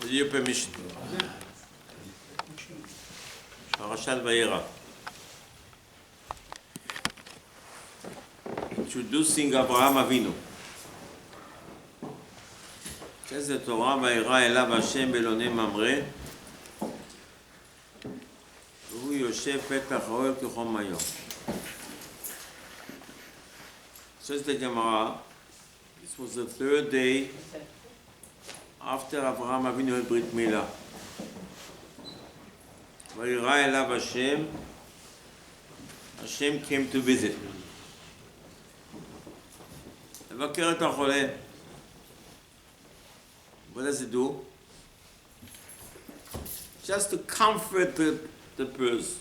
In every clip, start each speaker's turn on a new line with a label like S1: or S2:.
S1: With your permission. Parashat Vayera. Introducing Avraham Avinu. Says the Torah, Vayera elav Hashem belonei mamre, והוא יושב פתח האוהל כחום היום. Says the Gemara, this was the third day after Avraham Avinu had Brit Milah. Vayera elav Hashem, Hashem came to visit. לבקר את החולה. What does it do? Just to comfort the person.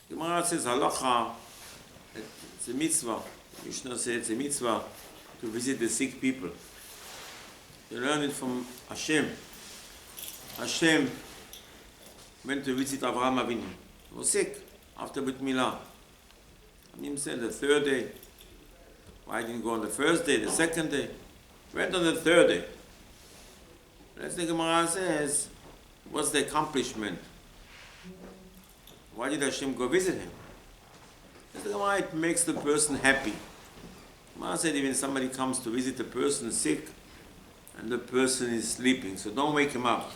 S1: The Gemara says, halacha, it's a mitzvah. Mishnah says it's a mitzvah to visit the sick people. You learn it from Hashem. Hashem went to visit Avraham Avinu. He was sick after Brit Milah. He said the third day. Why didn't he go on the first day, the second day? Went on the third day. As the Gemara says, what's the accomplishment? Why did Hashem go visit him? As the Gemara, it makes the person happy. Gemara said even somebody comes to visit a person sick and the person is sleeping, so don't wake him up.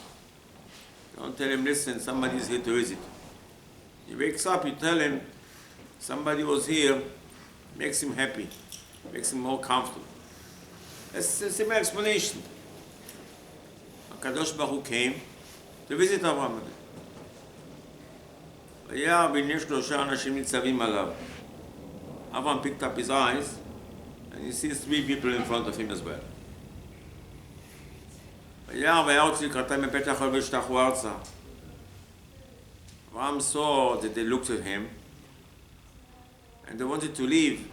S1: Don't tell him, listen, somebody is here to visit. He wakes up, you tell him, somebody was here, makes him happy, makes him more comfortable. That's a simple explanation. HaKadosh Baruch Hu came to visit Avraham. וירא והנה שלושה אנשים ניצבים עליו. Avraham picked up his eyes and he sees three people in front of him as well. וירא וירוץ לקראתם מפתח האוהל וישתחו ארצה. Avraham saw that they looked at him and they wanted to leave.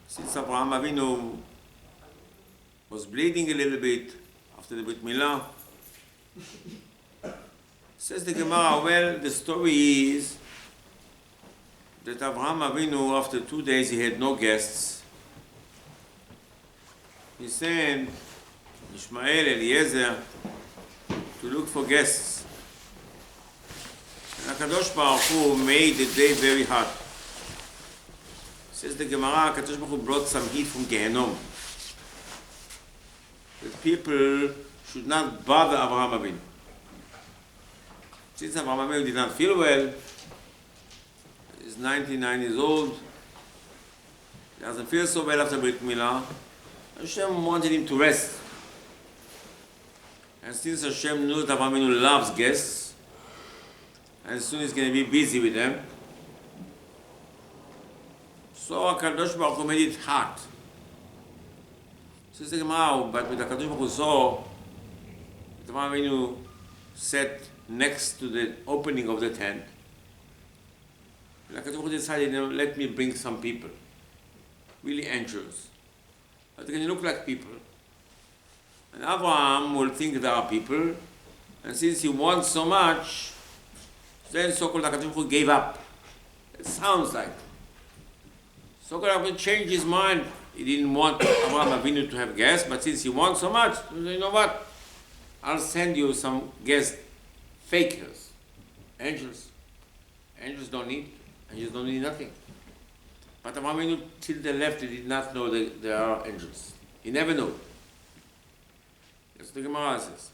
S1: Since Avraham Avinu was bleeding a little bit after the Brit Milah. Says the Gemara, well, the story is that Avraham Avinu, after 2 days, he had no guests. He sent Ishmael, Eliezer, to look for guests. And HaKadosh Baruch Hu made the day very hot. Says the Gemara, HaKadosh Baruch Hu brought some heat from Gehenom. That people should not bother Avraham Avinu. Since Avraham Avinu did not feel well, he's 99 years old, he doesn't feel so well after Brit Milah, Hashem wanted him to rest. And since Hashem knew that Avraham Avinu loves guests, and soon he's going to be busy with them, so HaKadosh Baruch Hu made it hot. Says the Gemara, but with HaKadosh Baruch Hu saw that Avraham Avinu sat next to the opening of the tent. HaKadosh Baruch Hu decided, let me bring some people, really angels. But they can look like people. And Avraham will think there are people, and since he wants so much, then so-called HaKadosh Baruch Hu gave up. It sounds like. So-called HaKadosh Baruch Hu changed his mind. He didn't want Avraham Avinu to have guests, but since he wants so much, you know what? I'll send you some guest fakers, angels. Angels don't need nothing. But Avraham Avinu, till they left, he did not know that there are angels. He never knew. That's what the Gemara says.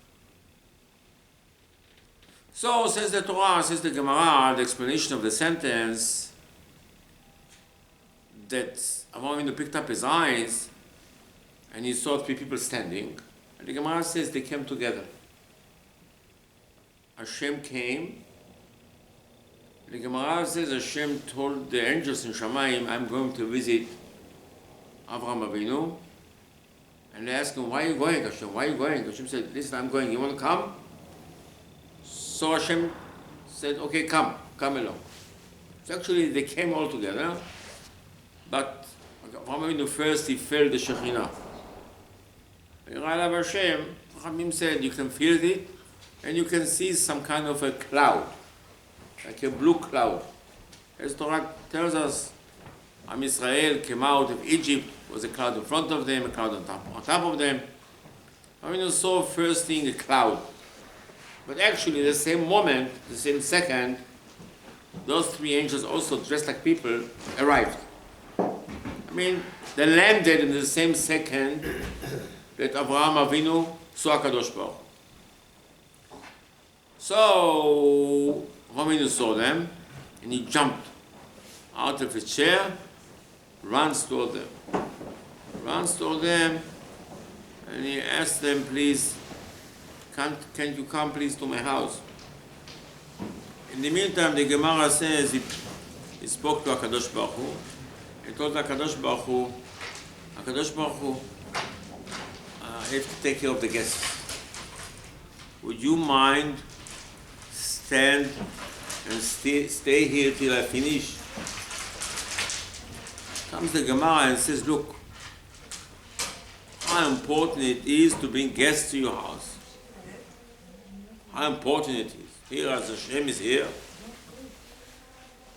S1: So, says the Torah, says the Gemara, the explanation of the sentence, that Avraham Avinu picked up his eyes and he saw three people standing. And the Gemara says they came together. Hashem came. The Gemara says Hashem told the angels in Shamayim, I'm going to visit Avraham Avinu. And they asked him, why are you going, Hashem? Why are you going? Hashem said, listen, I'm going. You want to come? So Hashem said, okay, come along. So actually they came all together. But Avraham Avinu first, he felt the Shekhinah. Hashem, Chachamim said, you can feel it, and you can see some kind of a cloud, like a blue cloud. As Torah tells us, Am Israel came out of Egypt, was a cloud in front of them, a cloud on top of them. Avinu saw first thing a cloud. But actually, the same moment, the same second, those three angels also dressed like people arrived. I mean, they landed in the same second that Abraham Avinu saw HaKadosh Baruch Hu. So, Avinu saw them, and he jumped out of his chair, runs toward them, and he asked them, please, can you come please to my house? In the meantime, the Gemara says he spoke to HaKadosh Baruch Hu. He told HaKadosh Baruch Hu, I have to take care of the guests. Would you mind stand and stay here till I finish? Comes the Gemara and says, look, how important it is to bring guests to your house. How important it is. Here as Hashem is here.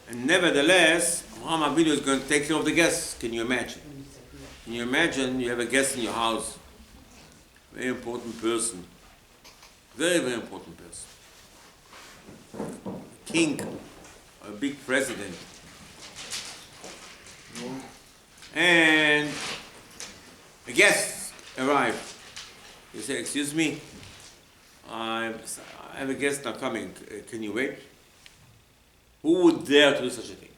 S1: And nevertheless, Abraham Avinu is going to take care of the guests. Can you imagine? Can you imagine you have a guest in your house? Very important person. Very, very important person. A king, a big president. And a guest arrived. He said, excuse me, I have a guest now coming. Can you wait? Who would dare to do such a thing?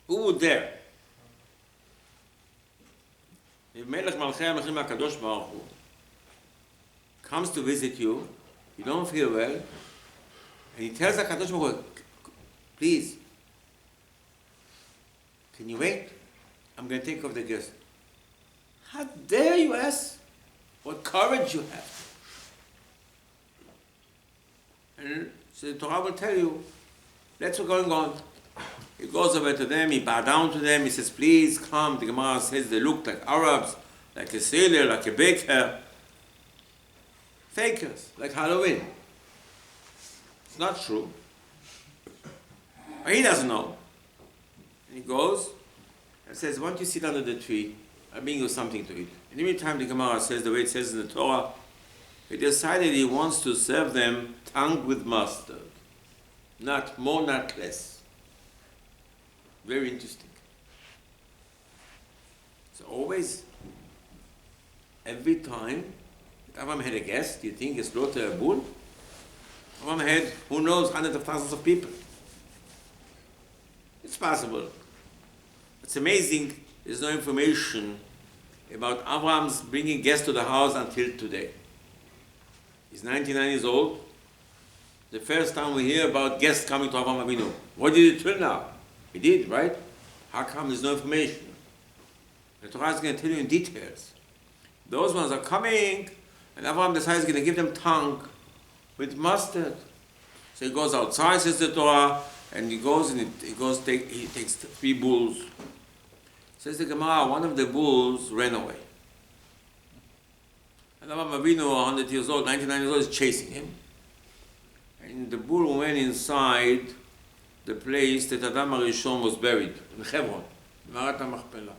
S1: Who would dare? If Melech Malchei HaMelechim HaKadosh Baruch Hu comes to visit you, you don't feel well, and he tells HaKadosh Baruch Hu, please, can you wait? I'm going to take off the guest. How dare you ask? What courage you have. And so the Torah will tell you, that's what's going on. He goes over to them, he bows down to them, he says, please come. The Gemara says they look like Arabs, like a sailor, like a baker. Fakers, like Halloween. It's not true. But he doesn't know. And he goes and says, why don't you sit under the tree? I'll bring you something to eat. In the meantime, the Gemara says, the way it says in the Torah, he decided he wants to serve them tongue with mustard. Not more, not less. Very interesting. So always, every time, Abraham had a guest, you think he slaughtered a bull? Abraham had, who knows, hundreds of thousands of people. It's possible. It's amazing, there's no information about Abraham's bringing guests to the house until today. He's 99 years old. The first time we hear about guests coming to Abraham Avinu. What did he till now? He did, right? How come there's no information? The Torah is going to tell you in details. Those ones are coming, and Abraham decides he's going to give them tongue with mustard. So he goes outside, says the Torah, and he goes and he takes 3 bulls. Says the Gemara, one of the bulls ran away. And Abraham Avinu, 100 years old, 99 years old, is chasing him. And the bull went inside the place that Adam HaRishon was buried, in Hebron, Marat HaMachpelah.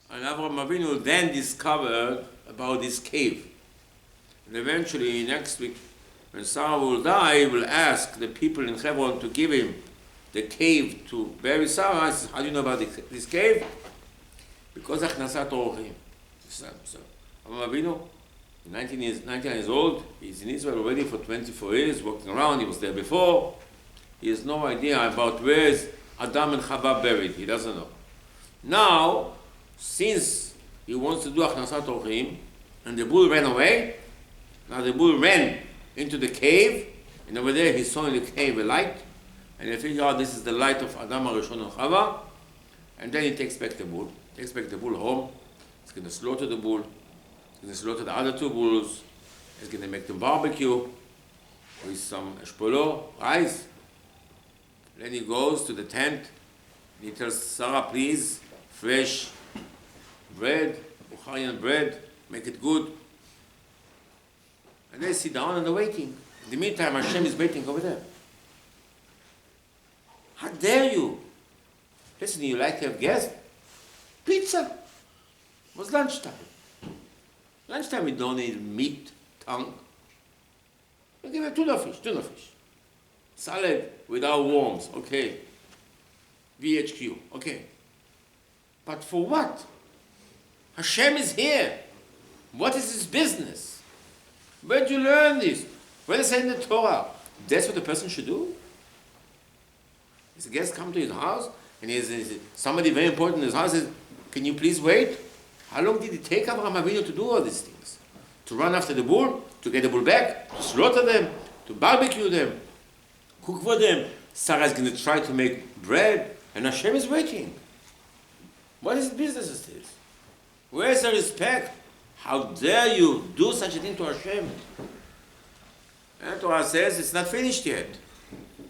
S1: And Abraham Avinu then discovered about this cave. And eventually, next week, when Sarah will die, he will ask the people in Hebron to give him the cave to bury Sarah. He says, how do you know about this cave? Because Achnasat Orchim. So, Abraham Avinu, 19 years old, he's in Israel already for 24 years, walking around, he was there before. He has no idea about where is Adam and Chava buried. He doesn't know. Now, since he wants to do Achnasat Orchim, and the bull ran away, now the bull ran into the cave, and over there he saw in the cave a light, and he figured out this is the light of Adam HaRishon and Chava, and then he takes back the bull home. He's going to slaughter the bull. He's going to slaughter the other 2 bulls. He's going to make them barbecue with some eshpolo, rice. Then he goes to the tent. And he tells Sarah, please, fresh bread, Bukharian bread, make it good. And they sit down and they're waiting. In the meantime, Hashem is waiting over there. How dare you? Listen, you like to have guests? Pizza. It was lunchtime. Lunchtime we don't need meat, tongue. We give it tuna fish. Salad without worms, okay. VHQ, okay. But for what? Hashem is here. What is his business? Where did you learn this? Where is it in the Torah? That's what the person should do? His guest come to his house, and he's somebody very important in his house says, can you please wait? How long did it take Abraham Avinu to do all these things? To run after the bull, to get the bull back, to slaughter them, to barbecue them, cook for them. Sarah is going to try to make bread, and Hashem is waiting. What is business is this? Where is the respect? How dare you do such a thing to Hashem? And Torah says it's not finished yet.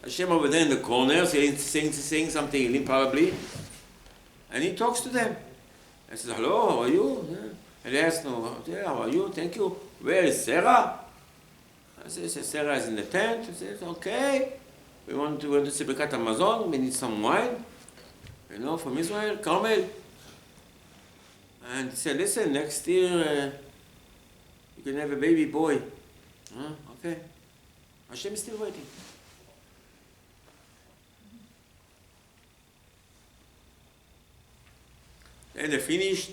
S1: Hashem over there in the corner saying something probably, and he talks to them. And says, hello, how are you? Yeah. And they ask, no, yeah, how are you? Thank you. Where is Sarah? I say, Sarah is in the tent. I says, okay. We want to see Birkat Hamazon. We need some wine. From Israel, Carmel. And he said, listen, next year you can have a baby boy. Okay. Hashem is still waiting. And they finished.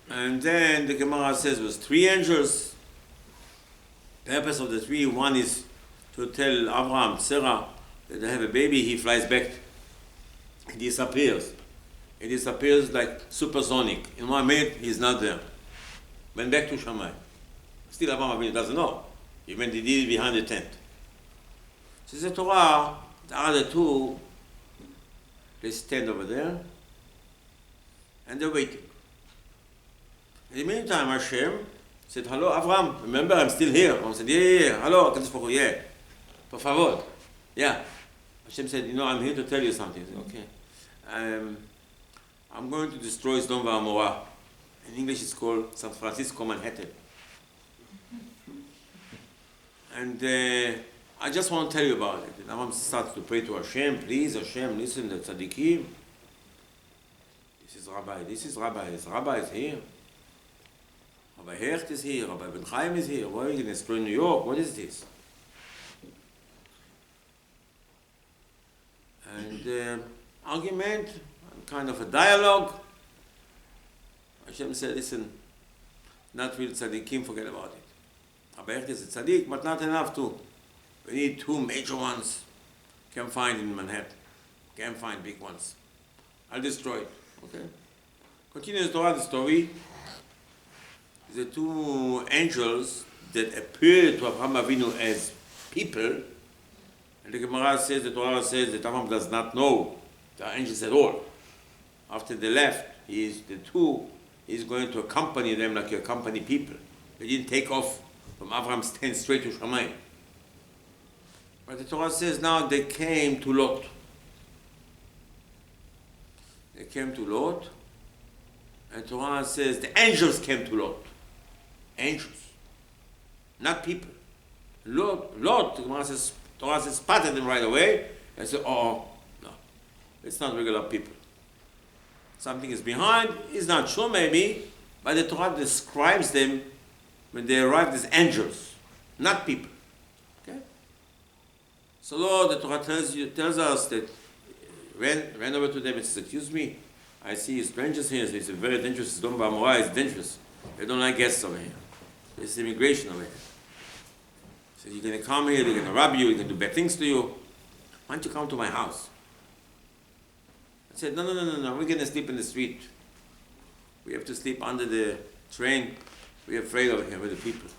S1: And then the Gemara says there was 3 angels. The purpose of the 3, one is to tell Abraham, Sarah, that they have a baby. He flies back. He disappears. He disappears like supersonic. In 1 minute, he's not there. Went back to Shammai. Still, Abraham doesn't know. He went, he did it behind the tent. Says the Torah, the other 2, they stand over there, and they're waiting. In the meantime, Hashem said, hello, Avram, remember, I'm still here. Avram said, yeah. Hello, yeah. Por favor. Yeah. Hashem said, I'm here to tell you something. Said, okay. I'm going to destroy Sodom and Gomorrah. In English, it's called San Francisco, Manhattan. And I just want to tell you about it. And Avram starts to pray to Hashem, please, Hashem, listen, the tzaddikim. This is Rabbi. Rabbi is here. Rabbi Hecht is here. Rabbi Ben Chaim is here. Why are you going to destroy New York? What is this? And argument, kind of a dialogue. Hashem said, listen, not real tzaddikim, forget about it. Rabbi Hecht is a tzaddik, but not enough to. We need 2 major ones. Can't find in Manhattan. Can't find big ones. I'll destroy it. Okay? Continues Torah, the story. The 2 angels that appeared to Abraham Avinu as people, and the Gemara says, the Torah says that Abraham does not know the angels at all. After they left, he's going to accompany them like you accompany people. They didn't take off from Abraham's tent straight to Shammai. But the Torah says now they came to Lot. They came to Lot, and Torah says the angels came to Lot. Angels, not people. Lot, the Torah says, spotted them right away, and said, no, it's not regular people. Something is behind, he's not sure maybe, but the Torah describes them when they arrived as angels, not people. Okay? So Lord, the Torah tells us that ran over to them and says, excuse me, I see strangers here. It's a very dangerous, Sodom and Gomorrah is dangerous. They don't like guests over here. There's immigration over here. So you're going to come here, they're going to rob you, they're going to do bad things to you. Why don't you come to my house? I said, no, we're going to sleep in the street. We have to sleep under the train. We're afraid over here with the people.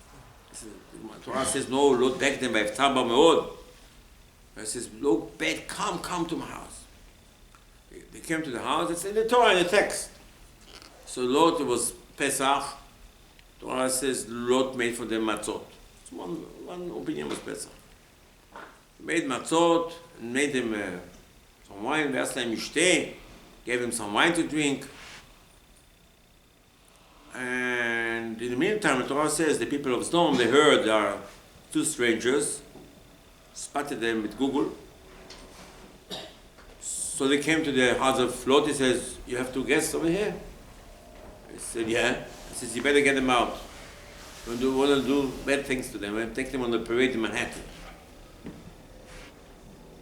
S1: Torah says, no, Lot begged them by Tzar Meod. I says, look, bad, come to my house. They came to the house, it's in the Torah, in the text. So Lot, it was Pesach. Torah says Lot made for them matzot. So one opinion was Pesach. He made matzot and made them some wine. Gave him some wine to drink. And in the meantime, the Torah says the people of Sodom, they heard there are 2 strangers, spotted them with Google. So they came to the house of Lot. He says, you have 2 guests over here? said, yeah. I said, you better get them out. You want to do bad things to them. And take them on the parade in Manhattan.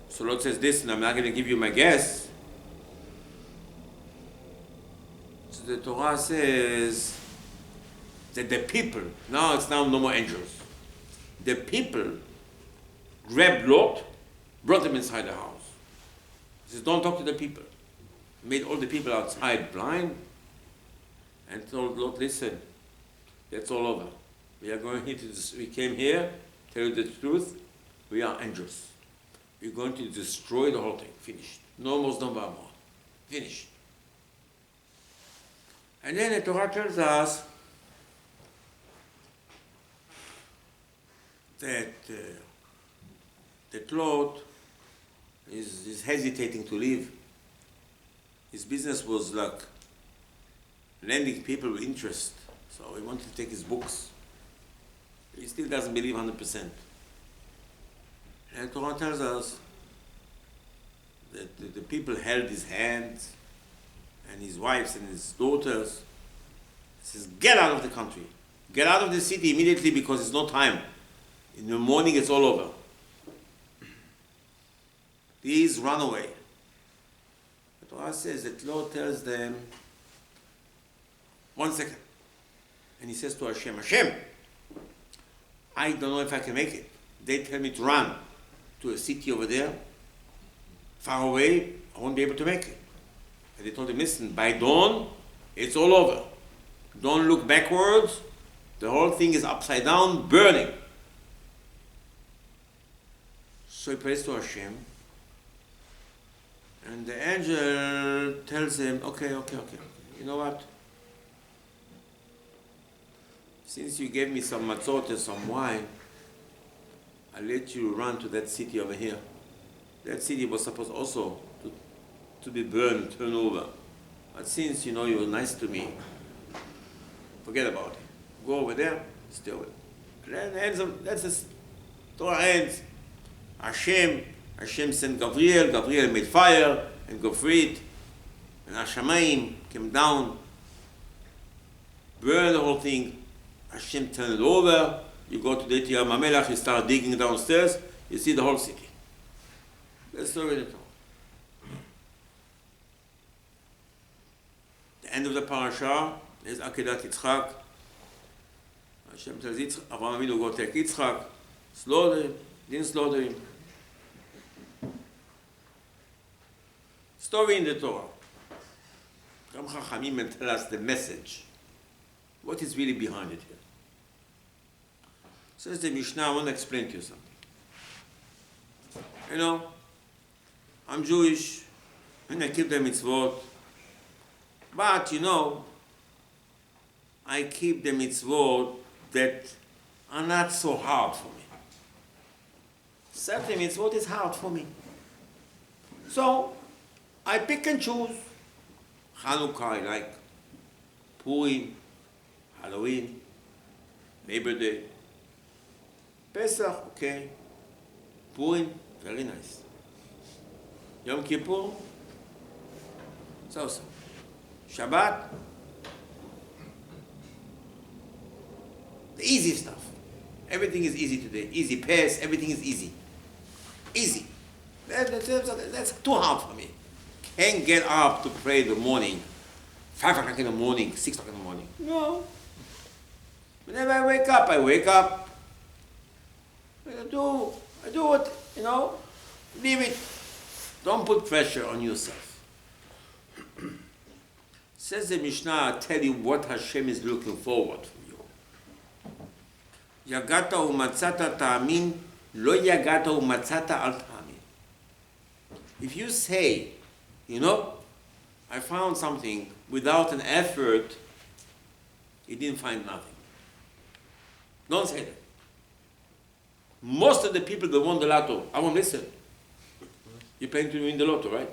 S1: So Lord says this, and I'm not going to give you my guess. So the Torah says that the people, now it's now no more angels. The people grabbed Lot, brought them inside the house. He says, don't talk to the people. Made all the people outside blind and told Lot, listen, that's all over. We are going here we came here, tell you the truth, we are angels. We're going to destroy the whole thing. Finished. No more, no more. Finished. And then the Torah tells us that Lot is hesitating to leave. His business was like lending people with interest. So he wanted to take his books. He still doesn't believe 100%. And Torah tells us that the people held his hands and his wives and his daughters. He says, get out of the country. Get out of the city immediately because it's no time. In the morning it's all over. Please run away. The Torah says that Lord tells them, 1 second. And he says to Hashem, Hashem, I don't know if I can make it. They tell me to run to a city over there, far away, I won't be able to make it. And they told him, listen, by dawn, it's all over. Don't look backwards. The whole thing is upside down, burning. So he prays to Hashem. And the angel tells him, okay. You know what? Since you gave me some matzot and some wine, I'll let you run to that city over here. That city was supposed also to be burned, turned over. But since you know you were nice to me, forget about it. Go over there, stay over there. And then ends up, that's the Torah ends. Hashem sent Gabriel made fire, and Gofrit, and Hashemayim came down, burned the whole thing. Hashem turned it over. You go to the Yam HaMelech, you start digging downstairs, you see the whole city. That's the story of the Torah. The end of the parasha is Akedat Yitzchak. Hashem tells Yitzchak, Avraham Avinu go take Yitzchak, slaughter him, didn't slaughter him. Story in the Torah. Come Chachamim and tell us the message. What is really behind it here? Says the Mishnah, I want to explain to you something. You know, I'm Jewish, and I keep the mitzvot, but you know, I keep the mitzvot that are not so hard for me. Certain mitzvot is hard for me. So, I pick and choose. Hanukkah I like, Purim, Halloween, Labor Day, Pesach, okay, Purim, very nice. Yom Kippur, so-so. Shabbat, the easy stuff. Everything is easy today. Easy pass, everything is easy. Easy. That's too hard for me. Can't get up to pray in the morning, 5 o'clock in the morning, 6 o'clock in the morning. No. Whenever I wake up. I do what, you know, leave it. Don't put pressure on yourself. Says the Mishnah, I'll tell you what Hashem is looking forward from you. Yagata umatzata ta'amin, lo yagata umatzata al ta'amin. If you say, you know, I found something without an effort, you didn't find nothing. Don't say that. Most of the people that won the lotto, I won't listen. You're paying to win the lotto, right?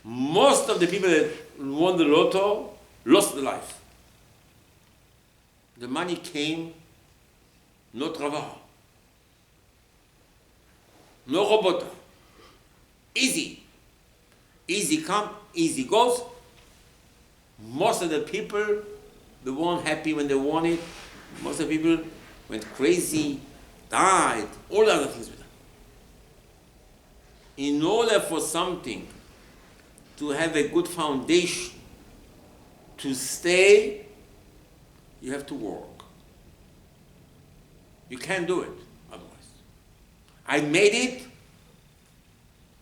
S1: Most of the people that won the lotto lost their life. The money came, no travail, no robota. Easy. Easy come, easy goes. Most of the people, they weren't happy when they won it. Most of the people went crazy, died, all the other things with them. In order for something to have a good foundation, to stay, you have to work. You can't do it otherwise. I made it.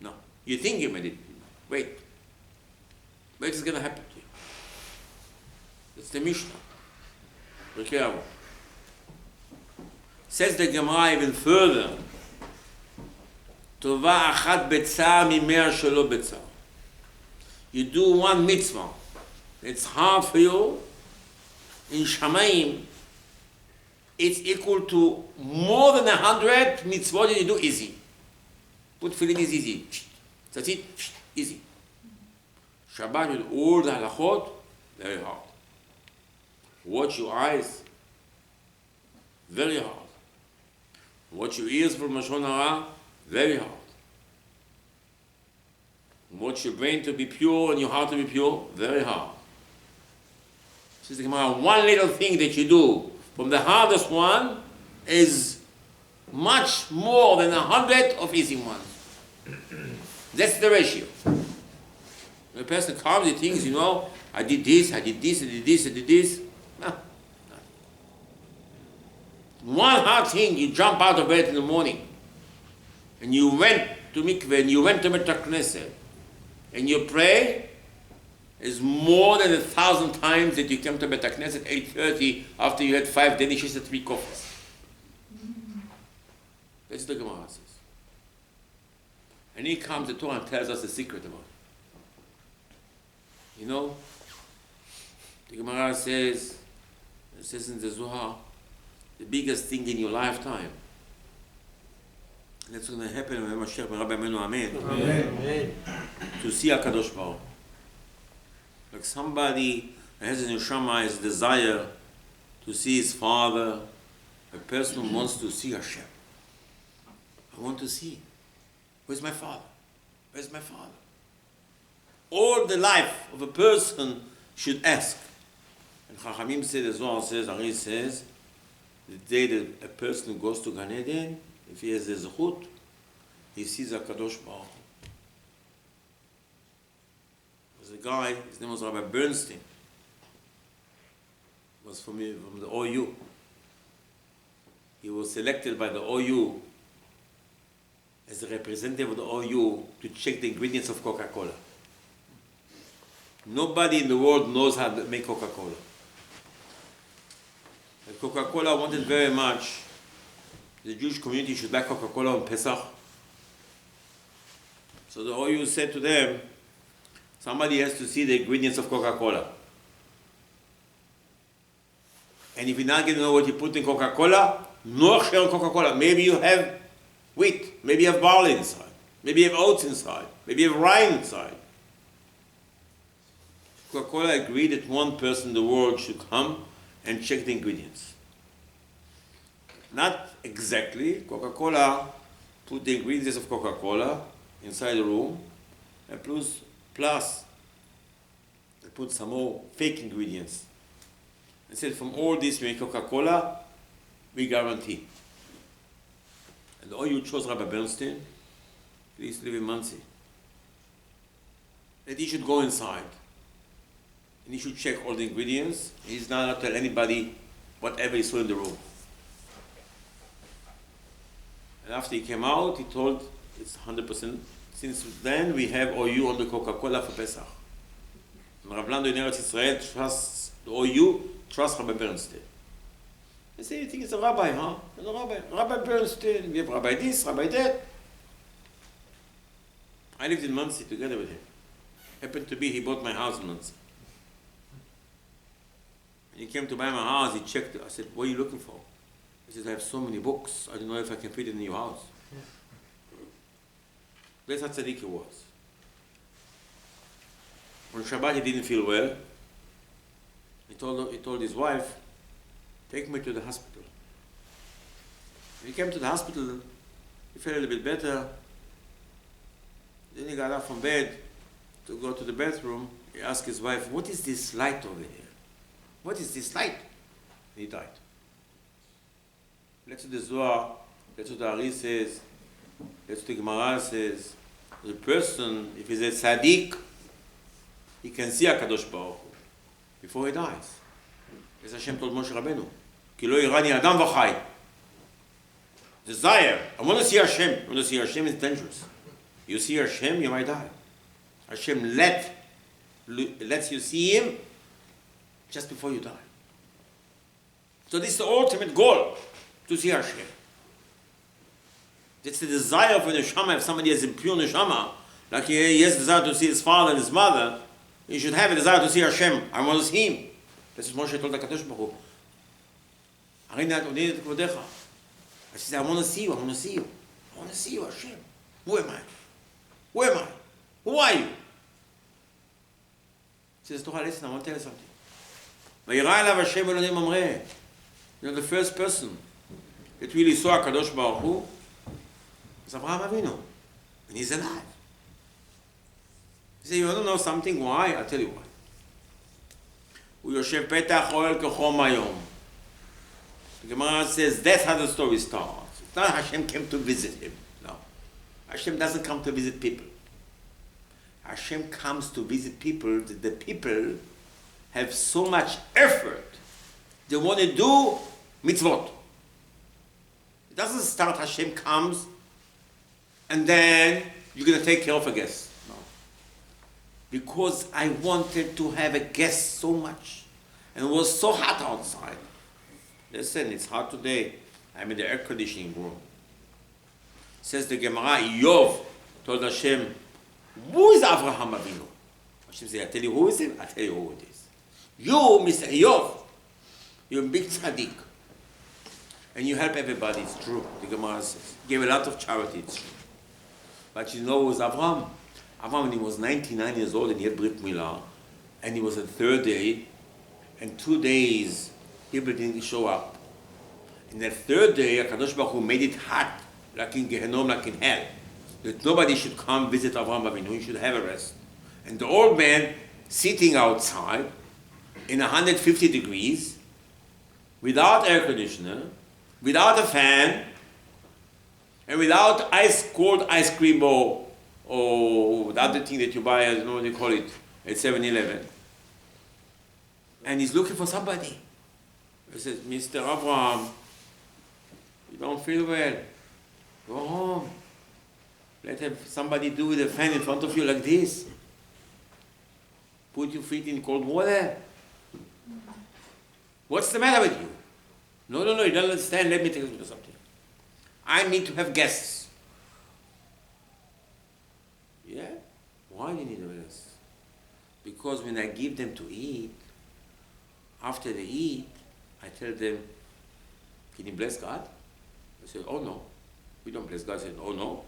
S1: No. You think you made it. Wait. Wait, it's going to happen to you. It's the Mishnah. Be careful. Says the Gemara even further. Tova achat betzar mimea shelo betzar. You do one mitzvah. It's hard for you. In Shamayim, it's equal to more than 100 mitzvot that you do easy. Put filling is easy. That's it. Easy. Shabbat with all the halachot, very hard. Watch your eyes, very hard. Watch your ears from Lashon Hara, very hard. Watch your brain to be pure and your heart to be pure, very hard. Says the Gemara, one little thing that you do from the hardest one is much more than 100 of easy ones. That's the ratio. When a person comes, he thinks, I did this, I did this, I did this, I did this. No. One hard thing, you jump out of bed in the morning, and you went to mikveh, and you went to Bet HaKnesset, and you pray, is more than 1,000 times that you came to Bet HaKnesset at 8:30 after you had 5 dishes and 3 coffees. That's the Gemara says. And he comes to Torah and tells us the secret about it. The Gemara says, it says in the Zohar, the biggest thing in your lifetime, and that's going to happen when Mashiach ben Rabbi Amenu Amen. Amen. To see HaKadosh Baruch. Like somebody that has in Neshama his desire to see his father, a person who wants to see Hashem. I want to see. Where's my father? Where's my father? All the life of a person should ask. And Chachamim said, the Zohar says, Ari says, the day that a person goes to Gan Eden, if he has a zechut, he sees HaKadosh Baruch. There's a guy, his name was Rabbi Bernstein. He was from the OU. He was selected by the OU as a representative of the OU to check the ingredients of Coca-Cola. Nobody in the world knows how to make Coca-Cola. And Coca-Cola wanted very much the Jewish community should buy Coca-Cola on Pesach. So the OU said to them, somebody has to see the ingredients of Coca-Cola. And if you're not going to know what you put in Coca-Cola, no share on Coca-Cola. Maybe you have wheat, maybe you have barley inside, maybe you have oats inside, maybe you have rye inside. Coca-Cola agreed that one person in the world should come and check the ingredients. Not exactly. Coca-Cola put the ingredients of Coca-Cola inside the room, and plus they put some more fake ingredients. And said, from all this we make Coca-Cola, we guarantee. And the OU chose Rabbi Bernstein, he used to live in Monsey, that he should go inside and he should check all the ingredients. He's not allowed to tell anybody whatever he saw in the room. And after he came out, he told it's 100%. Since then, we have OU on the Coca-Cola for Pesach. And Rav Lando in Eretz Yisrael trusts the OU, trusts Rabbi Bernstein. They say, you think it's a rabbi, huh? It's a rabbi. Rabbi Bernstein, we have Rabbi this, Rabbi that. I lived in Monsey together with him. Happened to be, he bought my house in Monsey. When he came to buy my house, he checked it. I said, what are you looking for? He said, I have so many books, I don't know if I can fit it in your house. That's how tzaddik he was. On Shabbat he didn't feel well. He told his wife, take me to the hospital. When he came to the hospital, he felt a little bit better. Then he got up from bed to go to the bathroom. He asked his wife, what is this light over here? What is this light? And he died. Let's do the Zohar, let's do the Ari says, let's do the Gemara says, the person, if he's a tzaddik, he can see HaKadosh Baruch Hu before he dies. As Hashem told Moshe Rabbeinu, Ki lo yirani adam v'chai. Desire, I want to see Hashem. I want to see Hashem is dangerous. You see Hashem, you might die. Hashem lets you see Him just before you die. So this is the ultimate goal, to see Hashem. That's the desire for the neshama. If somebody has a pure neshama, like he has desire to see his father and his mother, he should have a desire to see Hashem. I want to see Him. That's what Moshe told the HaKadosh Baruch Hu. I said, I want to see you, I want to see you. I want to see you, Hashem. Who am I? Who am I? Who are you? He says, Torah, listen, I want to tell you something. You know, the first person that really saw HaKadosh Baruch Hu was Avraham Avinu. And he's alive. He said, you want to know something? Why? I'll tell you why. הוא יושב פתח אוהל כחום היום. The Gemara says that's how the story starts. It's not Hashem came to visit him. No. Hashem doesn't come to visit people. Hashem comes to visit people that the people have so much effort. They want to do mitzvot. It doesn't start Hashem comes and then you're going to take care of a guest. No. Because I wanted to have a guest so much. And it was so hot outside. Listen, it's hot today. I'm in the air conditioning room. Says the Gemara, Yov told Hashem, who is Avraham Avinu? Hashem said, I tell you who is him? I tell you who it is. You, Mr. Yov, you're a big tzaddik. And you help everybody, it's true. The Gemara says, you gave a lot of charity, it's true. But you know who was Avraham? Avraham, when he was 99 years old and he had Brit Milah, and he was the third day, and 2 days, people didn't show up. And the third day, HaKadosh Baruch Hu made it hot, like in Gehenom, like in hell, that nobody should come visit Avraham Avinu, he should have a rest. And the old man sitting outside in 150 degrees, without air conditioner, without a fan, and without cold ice cream or the other thing that you buy, I don't know what you call it, at 7-Eleven. And he's looking for somebody. He says, Mr. Avraham, you don't feel well. Go home. Let somebody do with a fan in front of you like this. Put your feet in cold water. What's the matter with you? No, you don't understand. Let me tell you something. I need to have guests. Yeah? Why do you need a guest? Because when I give them to eat, after they eat, I tell them, can you bless God? I say, oh no, we don't bless God. I said, oh no,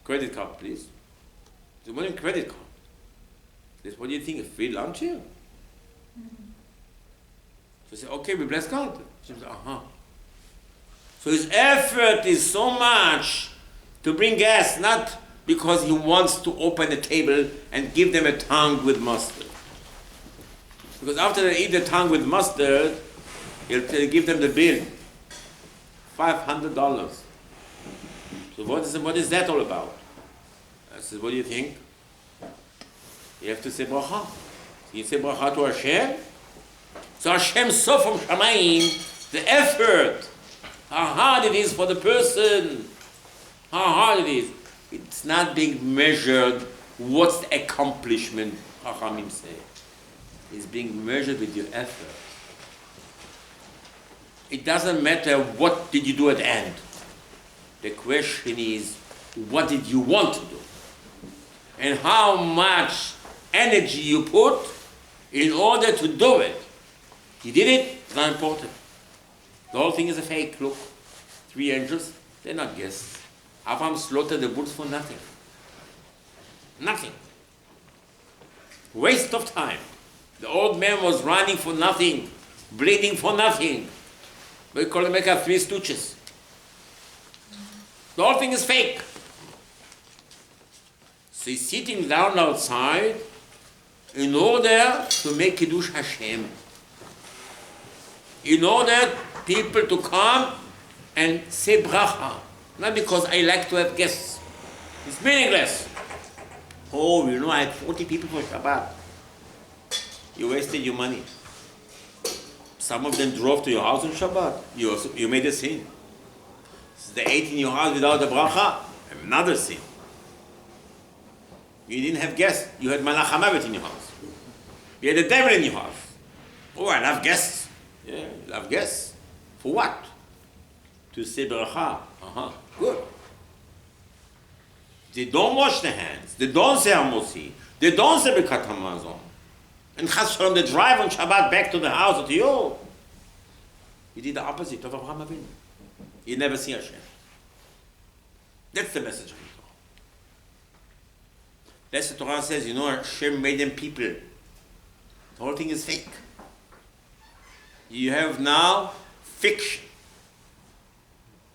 S1: credit card please. I said, what is credit card? I said, what do you think, a free lunch here? So I said, okay, we bless God. She said, uh-huh. So his effort is so much to bring guests, not because he wants to open the table and give them a tongue with mustard. Because after they eat the tongue with mustard, he'll give them the bill, $500. So what is that all about? I said, what do you think? You have to say bracha. You say bracha to Hashem. So Hashem saw from Shamayim the effort, how hard it is for the person, how hard it is. It's not being measured, what's the accomplishment, Chachamim say. It's being measured with your effort. It doesn't matter what did you do at the end. The question is, what did you want to do? And how much energy you put in order to do it. You did it, it's not important. The whole thing is a fake. Look, 3 angels, they're not guests. Abraham slaughtered the bulls for nothing. Nothing. Waste of time. The old man was running for nothing, bleeding for nothing. We call them like 3 stooges. The whole thing is fake. So he's sitting down outside, in order to make Kiddush Hashem. In order people to come and say bracha. Not because I like to have guests. It's meaningless. Oh, I had 40 people for Shabbat. You wasted your money. Some of them drove to your house on Shabbat. You made a sin. They ate in your house without a bracha. Another sin. You didn't have guests. You had malach hamavet in your house. You had the devil in your house. Oh, I love guests. Yeah, you love guests. For what? To say bracha. Good. They don't wash their hands. They don't say Amosi. They don't say Birkat Hamazon. And Chas Shalom, they drive on Shabbat back to the house or to you. You did the opposite of Avraham Avinu. You never see Hashem. That's the message of the Torah. That's the Torah says, Hashem made them people. The whole thing is fake. You have now fiction.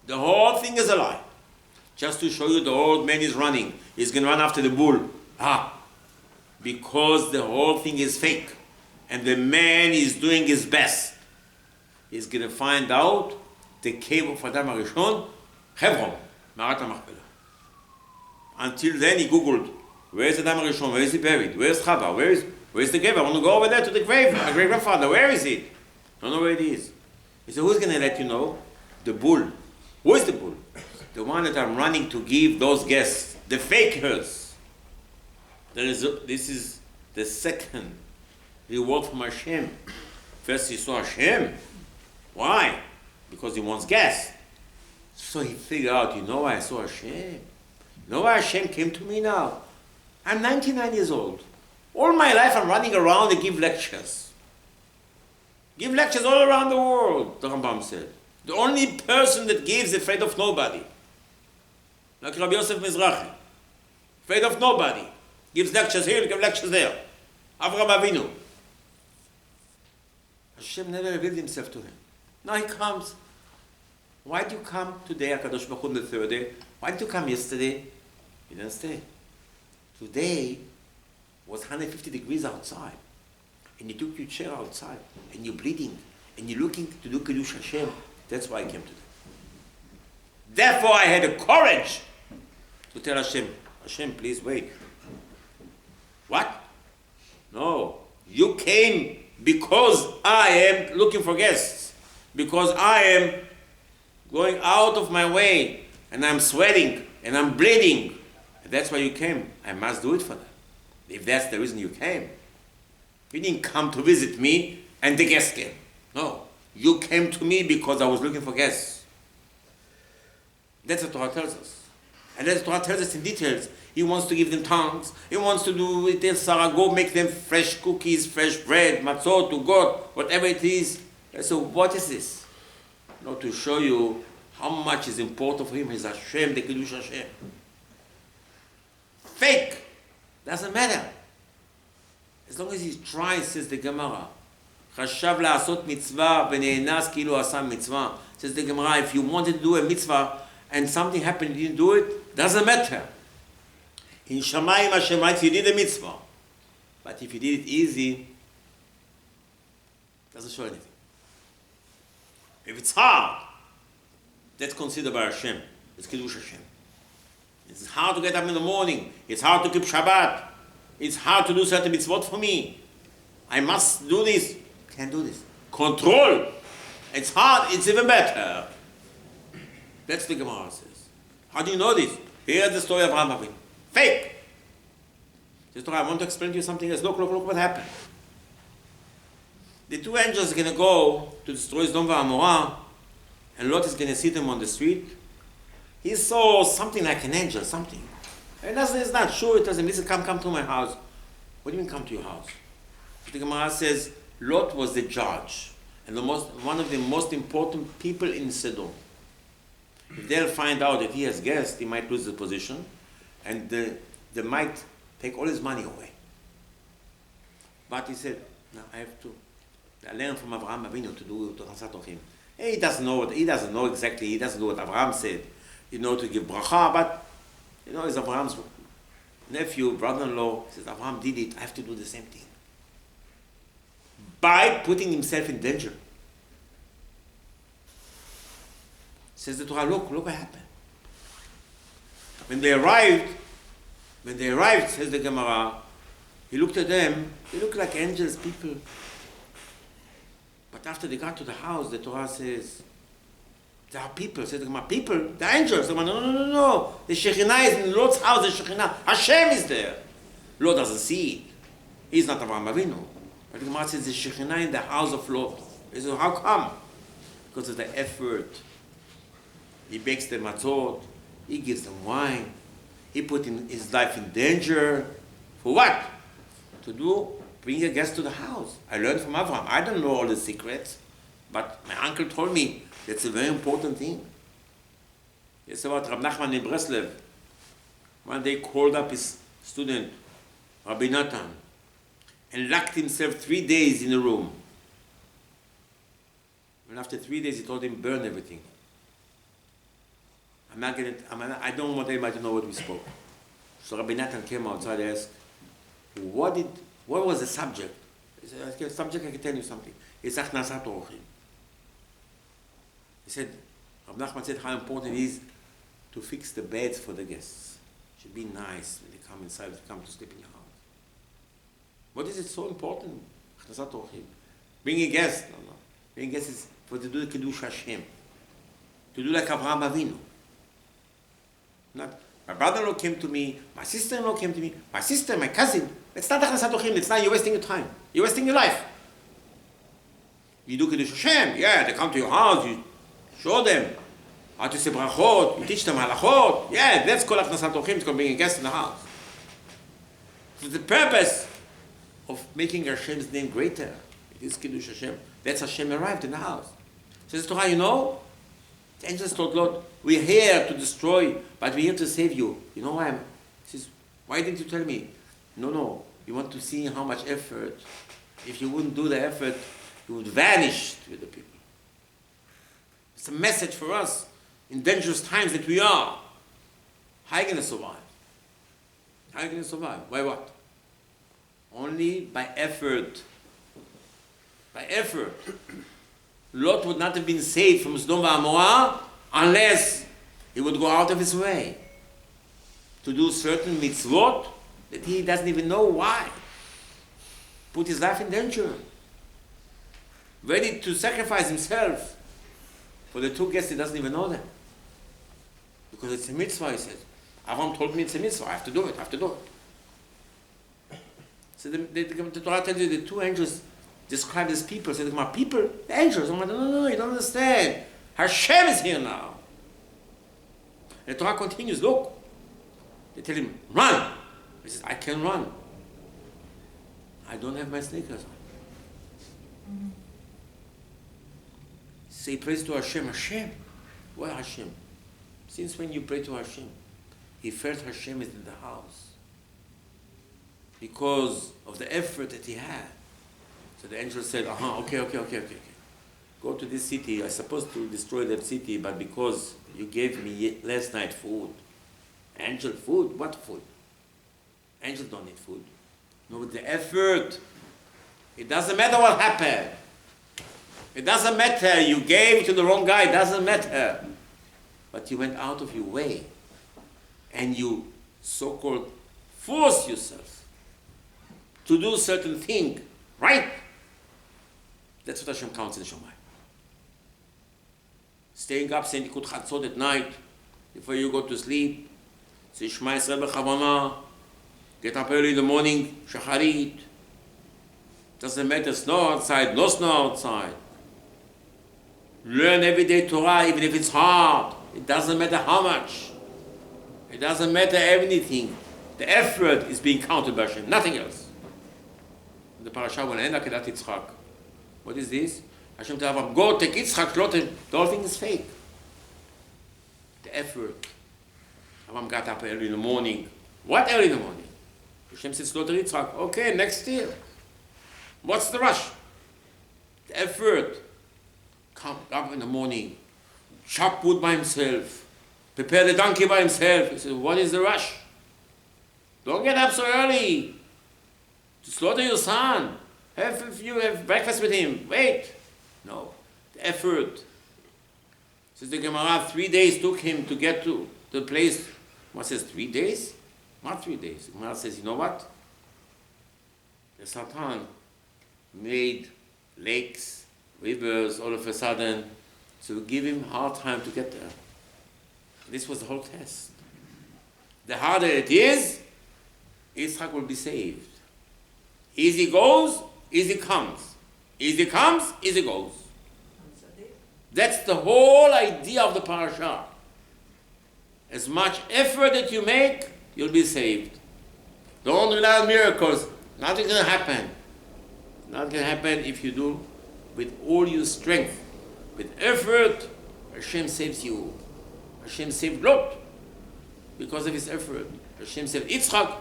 S1: The whole thing is a lie. Just to show you the old man is running. He's going to run after the bull. Because the whole thing is fake. And the man is doing his best. He's going to find out the cave of Adam HaRishon, Hebron, Marat HaMachpelah. Until then he Googled, where is Adam HaRishon? Where is he buried? Where is Chava? Where is the grave? I want to go over there to the grave. My great-grandfather, where is he? I don't know where it is. He said, who's going to let you know? The bull. Who is the bull? The one that I'm running to give those guests, the fakers. This is the second reward from Hashem. First he saw Hashem. Why? Because he wants guests. So he figured out, why I saw Hashem? Why Hashem came to me now? I'm 99 years old. All my life I'm running around and give lectures. Give lectures all around the world, the Rambam said. The only person that gives is afraid of nobody. Like Rabbi Yosef Mizrahi. Afraid of nobody. Gives lectures here, gives lectures there. Avraham Avinu. Hashem never revealed himself to him. Now he comes. Why did you come today, HaKadosh Baruch Hu, on the third day? Why did you come yesterday? You didn't stay. Today was 150 degrees outside. And you took your chair outside. And you're bleeding. And you're looking to do Kiddush Hashem. That's why I came today. Therefore I had the courage to tell Hashem, please wait. What? No. You came because I am looking for guests. Because I am going out of my way. And I'm sweating. And I'm bleeding. And that's why you came. I must do it for them. If that's the reason you came. You didn't come to visit me and the guests came. No. You came to me because I was looking for guests. That's what Torah tells us. And that's what Torah tells us in details. He wants to give them tongues. He wants to do it. Tell Sarah, go make them fresh cookies, fresh bread, matzot to God, whatever it is. So what is this? To show you how much is important for him is Hashem, the Kiddush Hashem. Fake. Doesn't matter. As long as he tries, says the Gemara. חשב לעשות מצווה ונאנס כאילו עשה מצווה. Says the Gemara, if you wanted to do a mitzvah and something happened, you didn't do it, doesn't matter. In Shamayim Hashem writes, you did a mitzvah. But if you did it easy, doesn't show anything. If it's hard, that's considered by Hashem. It's Kiddush Hashem. It's hard to get up in the morning. It's hard to keep Shabbat. It's hard to do certain mitzvot for me. I must do this. Can't do this. Control. It's hard. It's even better. That's the Gemara says. How do you know this? Here's the story of Avraham Avinu. Fake. This story, I want to explain to you something else. Look what happened. The two angels are going to go to destroy Sodom and Gomorrah, and Lot is going to see them on the street. He saw something like an angel, something. And it's not sure. It doesn't. Listen, come to my house. What do you mean come to your house? The Gemara says Lot was the judge and one of the most important people in Sodom. If they'll find out that he has guests, he might lose the position, and they might take all his money away. But he said, "No, I have to. I learned from Avraham Avinu to do to Rasatochim. He doesn't know exactly. He doesn't know what Avraham said. To give bracha, but it's Abraham's nephew, brother-in-law, says, Abraham did it, I have to do the same thing. By putting himself in danger. Says the Torah, look what happened. When they arrived, says the Gemara, he looked at them, they looked like angels, people. But after they got to the house, the Torah says, there are people. Says the Gemara, people? The angels. The Gemara, no. The Shekhinah is in Lord's house, the Shekhinah. Hashem is there. Lord doesn't see it. He's not Avraham Avinu. But the Gemara says the Shekhinah in the house of Lord. He says, how come? Because of the effort. He bakes the matzot. He gives them wine. He put his life in danger. For what? Bring a guest to the house. I learned from Avraham. I don't know all the secrets, but my uncle told me that's a very important thing. It's about Rab Nachman in Breslev. One day called up his student, Rabbi Natan, and locked himself 3 days in a room. And after 3 days, he told him, burn everything. I don't want anybody to know what we spoke. So Rabbi Natan came outside and asked, what was the subject? He said, the subject, I can tell you something. It's Achnasat Orchim. He said, Rabbi Nachman said how important it is to fix the beds for the guests. It should be nice when they come inside, come to sleep in your house. What is it so important? Achnasat Orchim. Bringing guests. No. Bringing guests is for to do the Kiddush Hashem. To do like Avraham Avinu. Not, my brother-in-law came to me, my sister-in-law came to me, my sister, my cousin. It's not Achnasat Orchim, it's not, you're wasting your time. You're wasting your life. You do Kiddush Hashem, yeah, they come to your house, you show them how to say brachot, you teach them halachot. Yeah, that's called Achnasat Orchim, it's called bringing guests in the house. So the purpose of making Hashem's name greater, it is Kiddush Hashem. That's Hashem arrived in the house. Says the Torah, you know, the angels told Lord, we're here to destroy, but we're here to save you. You know why? He says, why didn't you tell me? No, you want to see how much effort. If you wouldn't do the effort, you would vanish with the people. It's a message for us in dangerous times that we are. How are you going to survive? How are you going to survive? By what? Only by effort. By effort. Lot would not have been saved from Sodom and Gomorrah unless he would go out of his way to do certain mitzvot that he doesn't even know why. Put his life in danger. Ready to sacrifice himself for the two guests he doesn't even know them. Because it's a mitzvah, he says. Avram told me it's a mitzvah, I have to do it. So the Torah tells you the two angels described as people. Said, my people, the angels. I'm like, no, you don't understand. Hashem is here now. And the Torah continues, look. They tell him, run. He says, I can run. I don't have my sneakers on. So he prays to Hashem. Hashem? Why Hashem? Since when you pray to Hashem? He felt Hashem is in the house. Because of the effort that he had. So the angel said, okay. Go to this city. I'm supposed to destroy that city, but because you gave me last night food. Angel food? What food? Angels don't need food. No, with the effort. It doesn't matter what happened. It doesn't matter. You gave to the wrong guy. It doesn't matter. But you went out of your way. And you so-called force yourself to do certain thing. Right? That's what Hashem counts in Shomai. Staying up, saying Tikkun Chatzot at night, before you go to sleep, say Shema Yisrael B'Chavana, get up early in the morning, Shacharit. Doesn't matter, snow outside, no snow outside. Learn everyday Torah, even if it's hard. It doesn't matter how much. It doesn't matter anything. The effort is being counted by Hashem, nothing else. The parasha will end Akedat Yitzchak. What is this? Hashem tells Abraham, go take Yitzchak, the whole thing is fake. The effort. Abraham got up early in the morning. What early in the morning? Hashem says, slaughter Yitzchak. Okay, next year. What's the rush? The effort. Come up in the morning, chop wood by himself, prepare the donkey by himself. He says, what is the rush? Don't get up so early to slaughter your son. Have breakfast with him. Wait. No. The effort. Says the Gemara, 3 days took him to get to the place. What says 3 days? Not 3 days. The Gemara says, you know what? The Satan made lakes, rivers, all of a sudden, to give him hard time to get there. This was the whole test. The harder it is, Yitzchak will be saved. Easy goes, easy comes. Easy comes, easy goes. That's the whole idea of the parasha. As much effort that you make, you'll be saved. Don't rely on miracles. Nothing's going to happen. Nothing's going to happen if you do with all your strength. With effort, Hashem saves you. Hashem saved Lot because of his effort. Hashem saved Yitzchak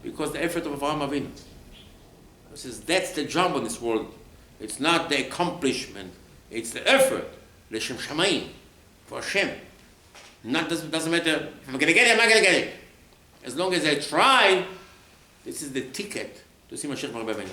S1: because of the effort of Avraham Avinu. He says that's the job in this world. It's not the accomplishment. It's the effort. L'shem Shamayim. For Hashem. Doesn't matter if I'm going to get it, I'm not going to get it. As long as I try, this is the ticket to see Mashiach Rabbi.